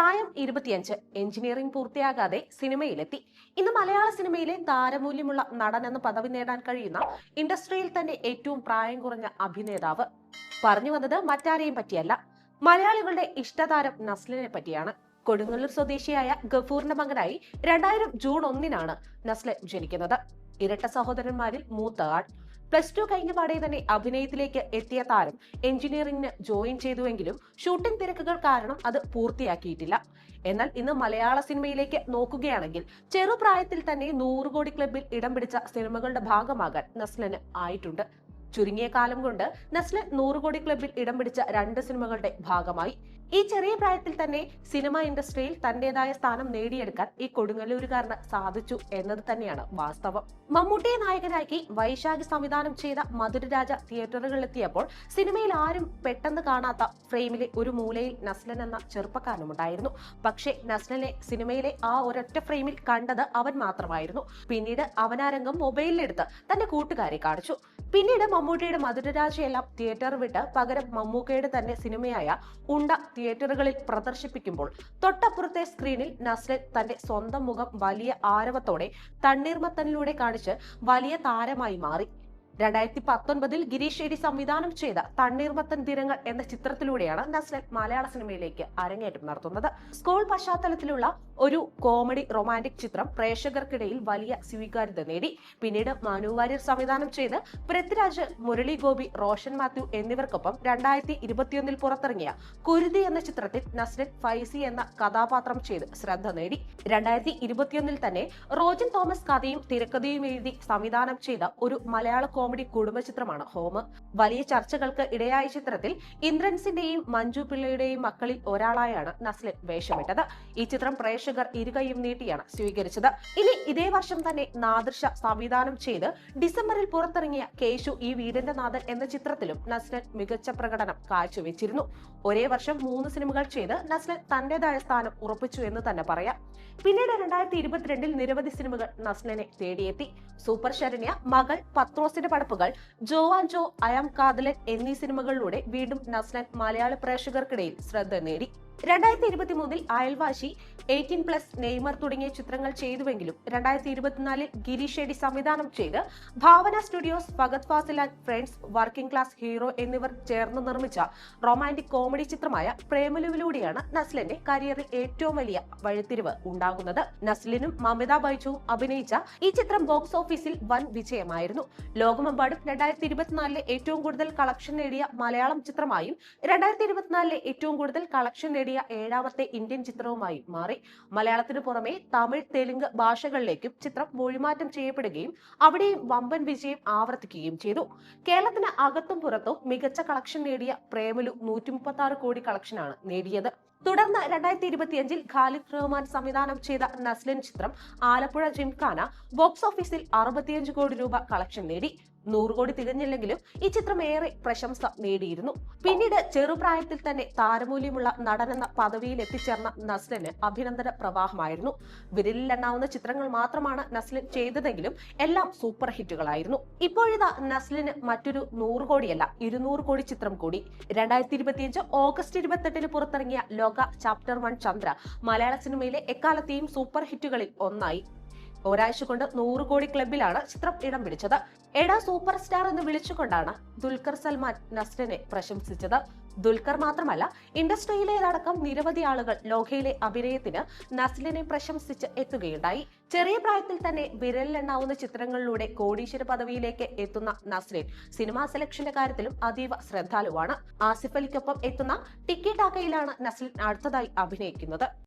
പ്രായം 25, എഞ്ചിനീയറിംഗ് പൂർത്തിയാകാതെ സിനിമയിലെത്തി. ഇന്ന് മലയാള സിനിമയിലെ താരമൂല്യമുള്ള നടൻ എന്ന പദവി നേടാൻ കഴിയുന്ന ഇൻഡസ്ട്രിയിൽ തന്നെ ഏറ്റവും പ്രായം കുറഞ്ഞ അഭിനേതാവ്. പറഞ്ഞു വന്നത് മറ്റാരെയും പറ്റിയല്ല, മലയാളികളുടെ ഇഷ്ടതാരം നസ്ലിനെ പറ്റിയാണ്. കൊടുങ്ങല്ലൂർ സ്വദേശിയായ ഗഫൂറിന്റെ മകനായി 2000 ജൂൺ 1-നാണ് നസ്ലൻ ജനിക്കുന്നത്. ഇരട്ട സഹോദരന്മാരിൽ മൂത്ത ആൾ. +2 കഴിഞ്ഞ പാടെ തന്നെ അഭിനയത്തിലേക്ക് എത്തിയ താരം എഞ്ചിനീയറിംഗിന് ജോയിൻ ചെയ്തുവെങ്കിലും ഷൂട്ടിംഗ് തിരക്കുകൾ കാരണം അത് പൂർത്തിയാക്കിയിട്ടില്ല. എന്നാൽ ഇന്ന് മലയാള സിനിമയിലേക്ക് നോക്കുകയാണെങ്കിൽ ചെറുപ്രായത്തിൽ തന്നെ 100 കോടി ക്ലബിൽ ഇടം പിടിച്ച സിനിമകളുടെ ഭാഗമാകാൻ നസ്ലന് ആയിട്ടുണ്ട്. ചുരുങ്ങിയ കാലം കൊണ്ട് നസ്ലൻ 100 കോടി ക്ലബിൽ ഇടം പിടിച്ച 2 സിനിമകളുടെ ഭാഗമായി. ഈ ചെറിയ പ്രായത്തിൽ തന്നെ സിനിമ ഇൻഡസ്ട്രിയിൽ തന്റേതായ സ്ഥാനം നേടിയെടുക്കാൻ ഈ കൊടുങ്ങല്ലൂരുകാരന് സാധിച്ചു എന്നത് തന്നെയാണ് വാസ്തവം. മമ്മൂട്ടിയെ നായകനാക്കി വൈശാഖി സംവിധാനം ചെയ്ത മധുരരാജ തിയേറ്ററുകളിലെത്തിയപ്പോൾ സിനിമയിൽ ആരും പെട്ടെന്ന് കാണാത്ത ഫ്രെയിമിലെ ഒരു മൂലയിൽ നസ്ലൻ എന്ന ചെറുപ്പക്കാരനുണ്ടായിരുന്നു. പക്ഷേ നസ്ലനെ സിനിമയിലെ ആ ഒരൊറ്റ ഫ്രെയിമിൽ കണ്ടത് അവൻ മാത്രമായിരുന്നു. പിന്നീട് അവനാരംഗം മൊബൈലിലെടുത്ത് തന്റെ കൂട്ടുകാരെ കാണിച്ചു. പിന്നീട് മമ്മൂട്ടിയുടെ മധുരരാജയെല്ലാം തിയേറ്റർ വിട്ട് പകരം മമ്മൂക്കയുടെ തന്നെ സിനിമയായ ഉണ്ട തിയേറ്ററുകളിൽ പ്രദർശിപ്പിക്കുമ്പോൾ തൊട്ടപ്പുറത്തെ സ്ക്രീനിൽ നസ്ലൻ തന്റെ സ്വന്തം മുഖം വലിയ ആരവത്തോടെ തണ്ണീർമത്തനിലൂടെ കാണിച്ച് വലിയ താരമായി മാറി. 2019 ഗിരീഷ് ഷെഡി സംവിധാനം ചെയ്ത തണ്ണീർമത്തൻ ദിനങ്ങൾ എന്ന ചിത്രത്തിലൂടെയാണ് നസ്ലൻ മലയാള സിനിമയിലേക്ക് അരങ്ങേറ്റം നടത്തുന്നത്. സ്കൂൾ പശ്ചാത്തലത്തിലുള്ള ഒരു കോമഡി റൊമാന്റിക് ചിത്രം പ്രേക്ഷകർക്കിടയിൽ വലിയ സ്വീകാര്യത നേടി. പിന്നീട് മനു വാര്യർ സംവിധാനം ചെയ്ത് പൃഥ്വിരാജ്, മുരളി ഗോപി, റോഷൻ മാത്യു എന്നിവർക്കൊപ്പം 2021 പുറത്തിറങ്ങിയ കുരുതി എന്ന ചിത്രത്തിൽ നസ്ലൻ ഫൈസി എന്ന കഥാപാത്രം ചെയ്ത് ശ്രദ്ധ നേടി. 2021 തന്നെ റോജൻ തോമസ് കഥയും തിരക്കഥയും എഴുതി സംവിധാനം ചെയ്ത ഒരു മലയാള കോമഡി കുടുംബ ചിത്രമാണ് ഹോം. വലിയ ചർച്ചകൾക്ക് ഇടയായ ചിത്രത്തിൽ ഇന്ദ്രൻസിന്റെയും മഞ്ജു പിള്ളയുടെയും മക്കളിൽ ഒരാളായാണ് നസ്ലൻ വേഷമിട്ടത്. ഈ ചിത്രം പ്രേക്ഷകർ ഇരുകൈയും നീട്ടിയാണ് സ്വീകരിച്ചത്. ഇനി ഇതേ വർഷം തന്നെ നാദിർഷ സംവിധാനം ചെയ്ത് ഡിസംബറിൽ പുറത്തിറങ്ങിയ കേശു ഈ വീടിന്റെ നാഥൻ എന്ന ചിത്രത്തിലും നസ്ലൻ മികച്ച പ്രകടനം കാഴ്ചവെച്ചിരുന്നു. ഒരേ വർഷം 3 സിനിമകൾ ചെയ്ത് നസ്ലൻ തന്റേതായ സ്ഥാനം ഉറപ്പിച്ചു എന്ന് തന്നെ പറയാം. പിന്നീട് 2022 നിരവധി സിനിമകൾ നസ്ലനെ തേടിയെത്തി. സൂപ്പർ ശരണ്യ, മകൾ, പത്രോസിന്റെ പടപ്പുകൾ, ജോ ആൻഡ് ജോ, അയാം കാതലൻ എന്നീ സിനിമകളിലൂടെ വീണ്ടും നസ്ലൻ മലയാള പ്രേക്ഷകർക്കിടയിൽ ശ്രദ്ധ നേടി. 2023 അയൽവാശി, 18+, നെയ്മർ തുടങ്ങിയ ചിത്രങ്ങൾ ചെയ്തുവെങ്കിലും 2024 ഗിരീഷ് ഷെഡി സംവിധാനം ചെയ്ത് Bhavana studios, Fahadh Faasil and friends, working class hero എന്നിവർ ചേർന്ന് നിർമ്മിച്ച റൊമാന്റിക് കോമഡി ചിത്രമായ പ്രേമലുവിലൂടെയാണ് നസ്ലിന്റെ കരിയറിൽ ഏറ്റവും വലിയ വഴിത്തിരിവ് ഉണ്ടാകുന്നത്. നസ്ലിനും മമിത ബൈജുവും അഭിനയിച്ച ഈ ചിത്രം ബോക്സ് ഓഫീസിൽ വൻ വിജയമായിരുന്നു. ലോകമെമ്പാടും 2024 ഏറ്റവും കൂടുതൽ കളക്ഷൻ നേടിയ മലയാളം ചിത്രമായും 2024 ഏറ്റവും കൂടുതൽ കളക്ഷൻ നേടിയ 7ാമത്തെ ഇന്ത്യൻ ചിത്രവുമായി മാറി. മലയാളത്തിനു പുറമെ തമിഴ്, തെലുങ്ക് ഭാഷകളിലേക്കും ചിത്രം മൊഴിമാറ്റം ചെയ്യപ്പെടുകയും അവിടെയും വമ്പൻ വിജയം ആവർത്തിക്കുകയും ചെയ്തു. കേരളത്തിന് അകത്തും പുറത്തും മികച്ച കളക്ഷൻ നേടിയ പ്രേമലു 136 കോടി കളക്ഷനാണ് നേടിയത്. തുടർന്ന് 2025 ഖാലിദ് റഹ്മാൻ സംവിധാനം ചെയ്ത നസ്ലിൻ ചിത്രം ആലപ്പുഴ ജിംഖാന ബോക്സ് ഓഫീസിൽ 65 കോടി രൂപ കളക്ഷൻ നേടി. 100 കോടി തികഞ്ഞില്ലെങ്കിലും ഈ ചിത്രം ഏറെ പ്രശംസ നേടിയിരുന്നു. പിന്നീട് ചെറുപ്രായത്തിൽ തന്നെ താരമൂല്യമുള്ള നടനെന്ന പദവിയിൽ എത്തിച്ചേർന്ന നസ്ലിന് അഭിനന്ദന പ്രവാഹമായിരുന്നു. വിരലിലെണ്ണാവുന്ന ചിത്രങ്ങൾ മാത്രമാണ് നസ്ലിൻ ചെയ്തതെങ്കിലും എല്ലാം സൂപ്പർ ഹിറ്റുകളായിരുന്നു. ഇപ്പോഴിതാ നസ്ലിന് മറ്റൊരു 100 കോടിയല്ല 200 കോടി ചിത്രം കൂടി. 2025 ഓഗസ്റ്റ് 28 പുറത്തിറങ്ങിയ ലോക ചാപ്റ്റർ 1 ചന്ദ്ര മലയാള സിനിമയിലെ എക്കാലത്തെയും സൂപ്പർ ഹിറ്റുകളിൽ ഒന്നായി. ഒരാഴ്ച കൊണ്ട് 100 കോടി ക്ലബിലാണ് ചിത്രം ഇടം പിടിച്ചത്. എടാ സൂപ്പർ സ്റ്റാർ എന്ന് വിളിച്ചുകൊണ്ടാണ് ദുൽഖർ സൽമാൻ നസ്ലിനെ പ്രശംസിച്ചത്. ദുൽഖർ മാത്രമല്ല, ഇൻഡസ്ട്രിയിലേതടക്കം നിരവധി ആളുകൾ ലോകയിലെ അഭിനയത്തിന് നസ്ലിനെ പ്രശംസിച്ച് എത്തുകയുണ്ടായി. ചെറിയ പ്രായത്തിൽ തന്നെ വിരലിലെണ്ണാവുന്ന ചിത്രങ്ങളിലൂടെ കോടീശ്വര പദവിയിലേക്ക് എത്തുന്ന നസ്ലിൻ സിനിമാ സെലക്ഷന്റെ കാര്യത്തിലും അതീവ ശ്രദ്ധാലുവാണ്. ആസിഫ് അലിക്കൊപ്പം എത്തുന്ന ടിക്കി ടാക്കയിലാണ് നസ്ലിൻ അടുത്തതായി അഭിനയിക്കുന്നത്.